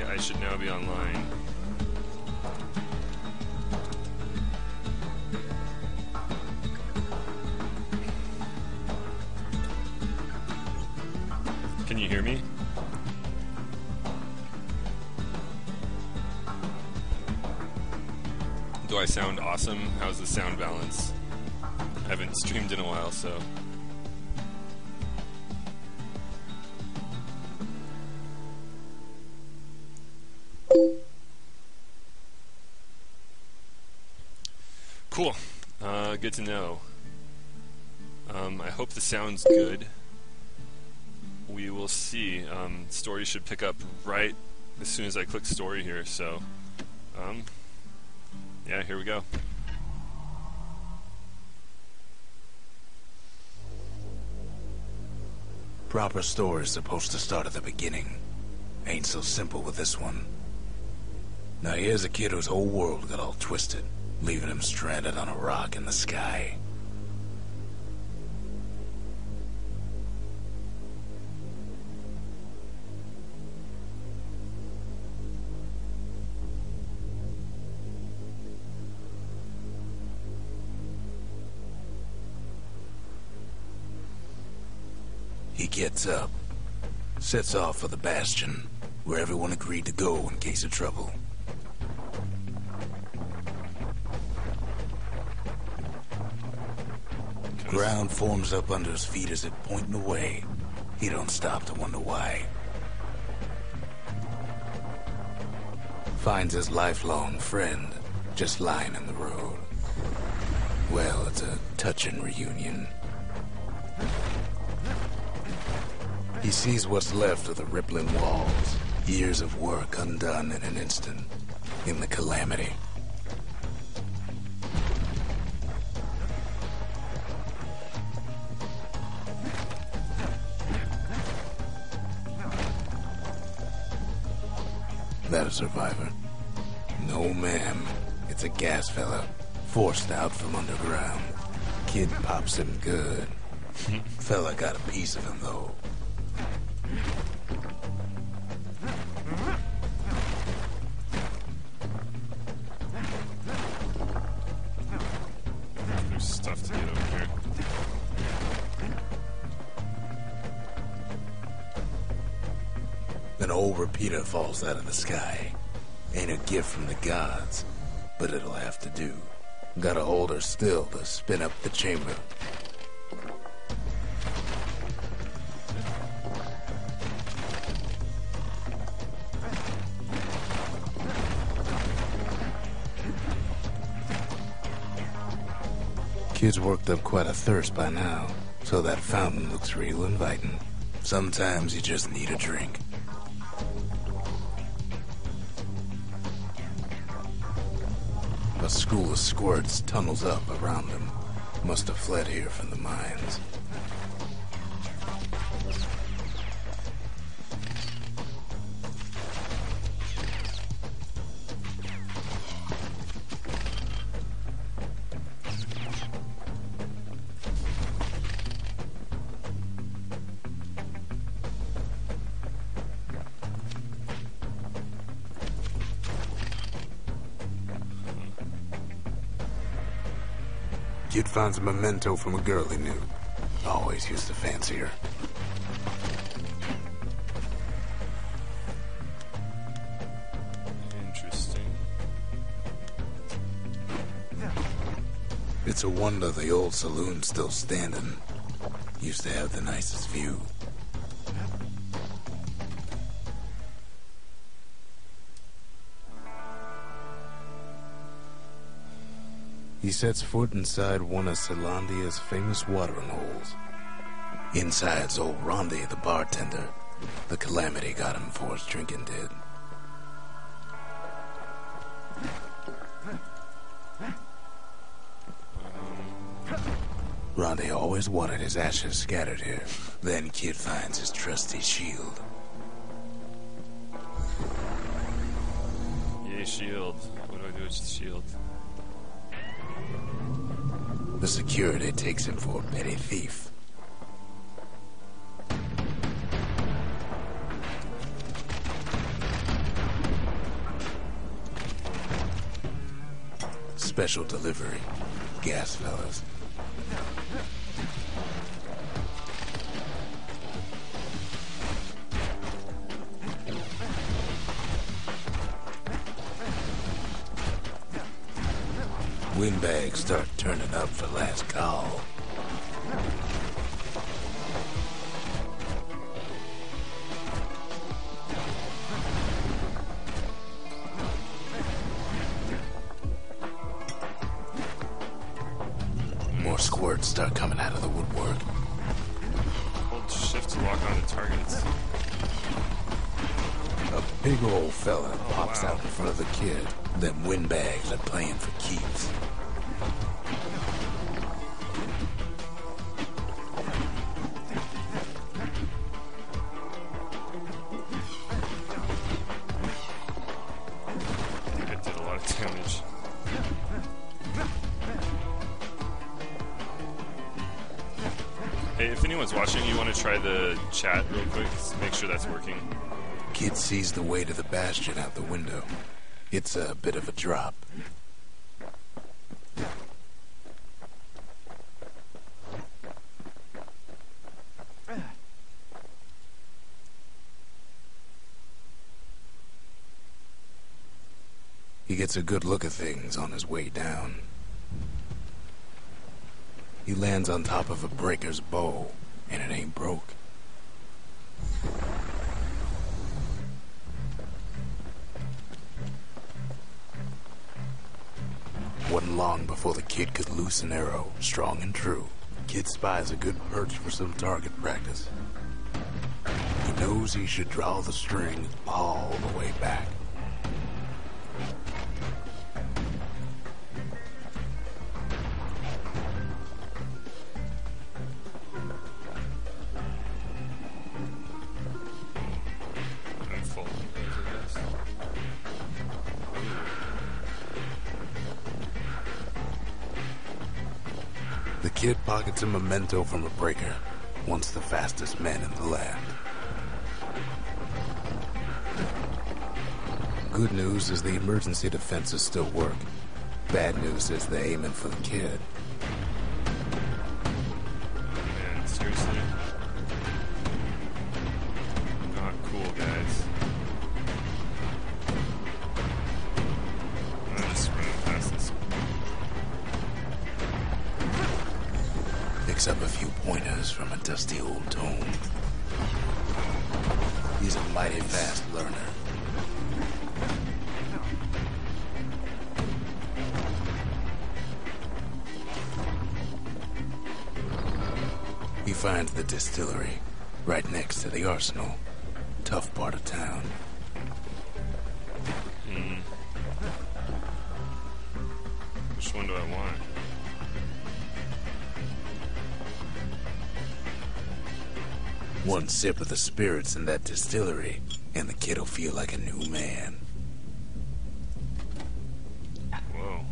I should now be online. Can you hear me? Do I sound awesome? How's the sound balance? I haven't streamed in a while, so... Cool. Good to know. I hope the sound's good. We will see. Story should pick up right as soon as I click story here, so... yeah, here we go. Proper story's supposed to start at the beginning. Ain't so simple with this one. Now here's a kid whose whole world got all twisted, leaving him stranded on a rock in the sky. He gets up, sets off for the Bastion, where everyone agreed to go in case of trouble. Ground forms up under his feet as if pointing away. He don't stop to wonder why. Finds his lifelong friend just lying in the road. Well, it's a touching reunion. He sees what's left of the rippling walls, years of work undone in an instant, in the calamity. That a survivor? No, ma'am. It's a gas fella, forced out from underground. Kid pops him good. Fella got a piece of him, though. There's stuff to get over here. An old repeater falls out of the sky. Ain't a gift from the gods, but it'll have to do. Gotta hold her still to spin up the chamber. Kid's worked up quite a thirst by now, so that fountain looks real inviting. Sometimes you just need a drink. A school of squirts tunnels up around him. Must have fled here from the mines. Kid finds a memento from a girl he knew. Always used to fancy her. Interesting. It's a wonder the old saloon's still standing. Used to have the nicest view. He sets foot inside one of Celandia's famous watering holes. Inside's old Rondi, the bartender. The calamity got him before his drinking did. Rondi always wanted his ashes scattered here. Then Kid finds his trusty shield. Yay, shield. What do I do with the shield? The security takes him for a petty thief. Special delivery. Gas fellas. Windbags start turning up for last call. More squirts start coming out of the woodwork. Hold shift to lock onto targets. A big old fella pops wow. out in front of the kid. Them windbags are playing for keeps. It did a lot of damage. Hey, if anyone's watching, you want to try the chat real quick? Make sure that's working. Kid sees the way to the Bastion out the window. It's a bit of a drop. He gets a good look at things on his way down. He lands on top of a breaker's bow, and it ain't broke. Wasn't long before the kid could loose an arrow, strong and true. Kid spies a good perch for some target practice. He knows he should draw the string all the way back. I'm full. The kid pockets a memento from a breaker, once the fastest man in the land. Good news is the emergency defenses still work. Bad news is they're aiming for the kid. Man, seriously. Not cool, guys. I'm just running past this. Picks up a few pointers from a dusty old tome. He's a mighty fast learner. He finds the distillery, right next to the arsenal. Tough part of town. Which one do I want? One sip of the spirits in that distillery, and the kid'll feel like a new man. Whoa.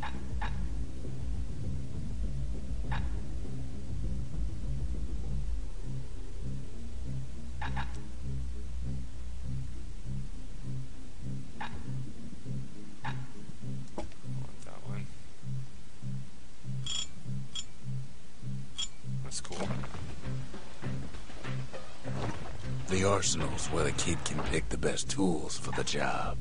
I want that one. That's cool. The arsenal's where the kid can pick the best tools for the job.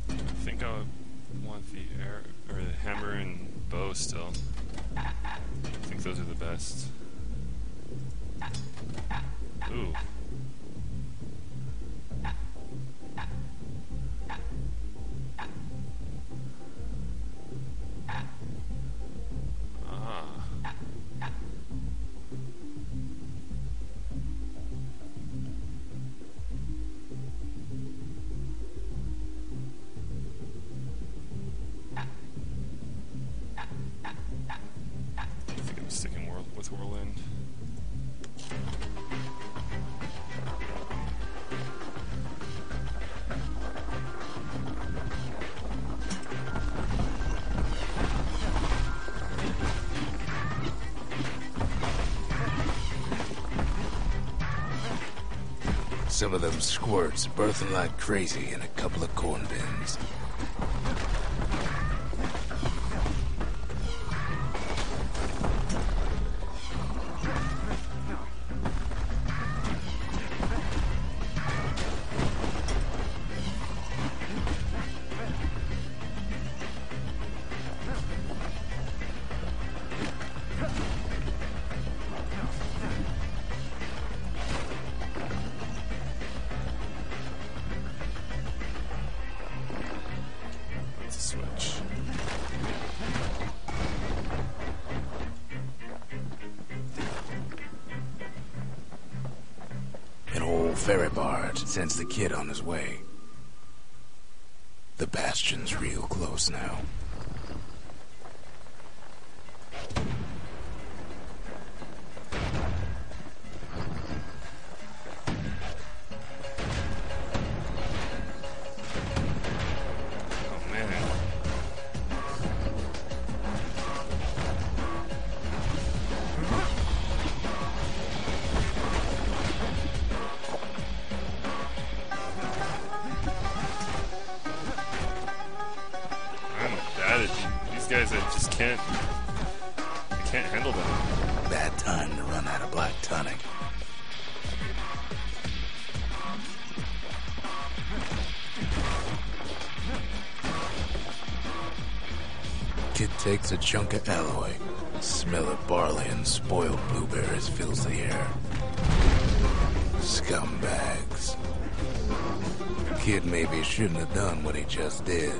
I think I want the hammer and bow still. I think those are the best. Ooh. I think I'm sticking with Whirlwind. some of them squirts birthing like crazy in a couple of corn bins. Switch. An old ferry barge sends the kid on his way. The Bastion's real close now. These guys, I just can't handle them. Bad time to run out of black tonic. Kid takes a chunk of alloy. Smell of barley and spoiled blueberries fills the air. Scumbags. Kid maybe shouldn't have done what he just did.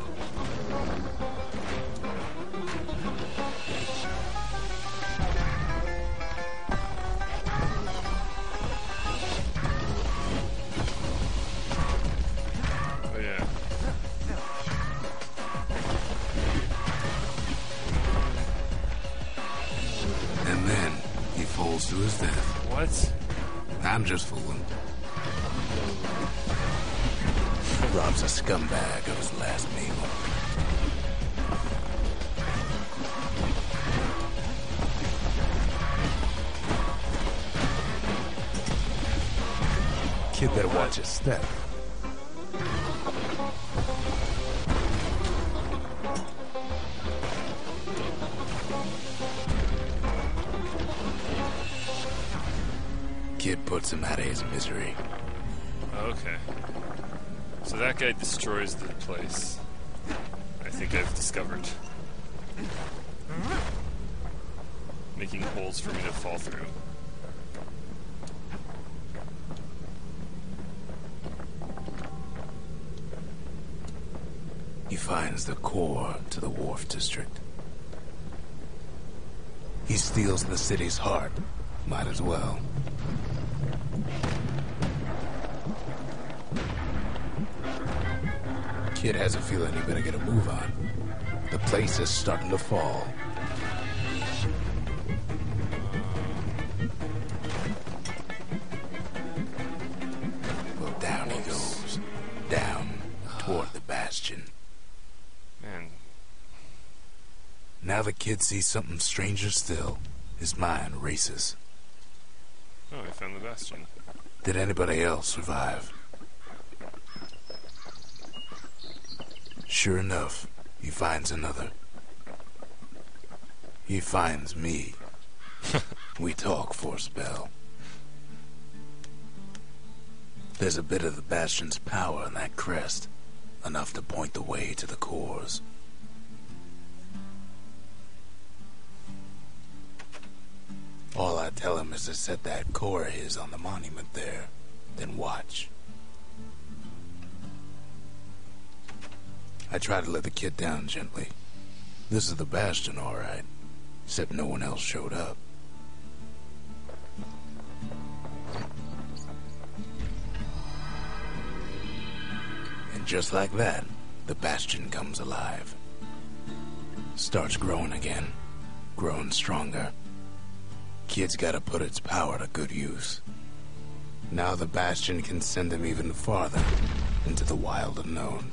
And then he falls to his death. What? I'm just fooling. Robs a scumbag of his last meal. Kid better watch his step. Kid puts him out of his misery. Okay. So that guy destroys the place. I think I've discovered. Making holes for me to fall through. He finds the core to the Wharf District. He steals the city's heart. Might as well. Kid has a feeling he better get a move on. The place is starting to fall. Well, down he goes. Down toward the Bastion. Man. Now the kid sees something stranger still. His mind races. Oh, I found the Bastion. Did anybody else survive? Sure enough, he finds another. He finds me. We talk for a spell. There's a bit of the Bastion's power in that crest, enough to point the way to the cores. All I tell him is to set that core of his on the monument there, then watch. I try to let the kid down gently. This is the Bastion, all right, except no one else showed up. And just like that, the Bastion comes alive. Starts growing again, growing stronger. Kid's gotta put its power to good use. Now the Bastion can send him even farther into the wild unknown.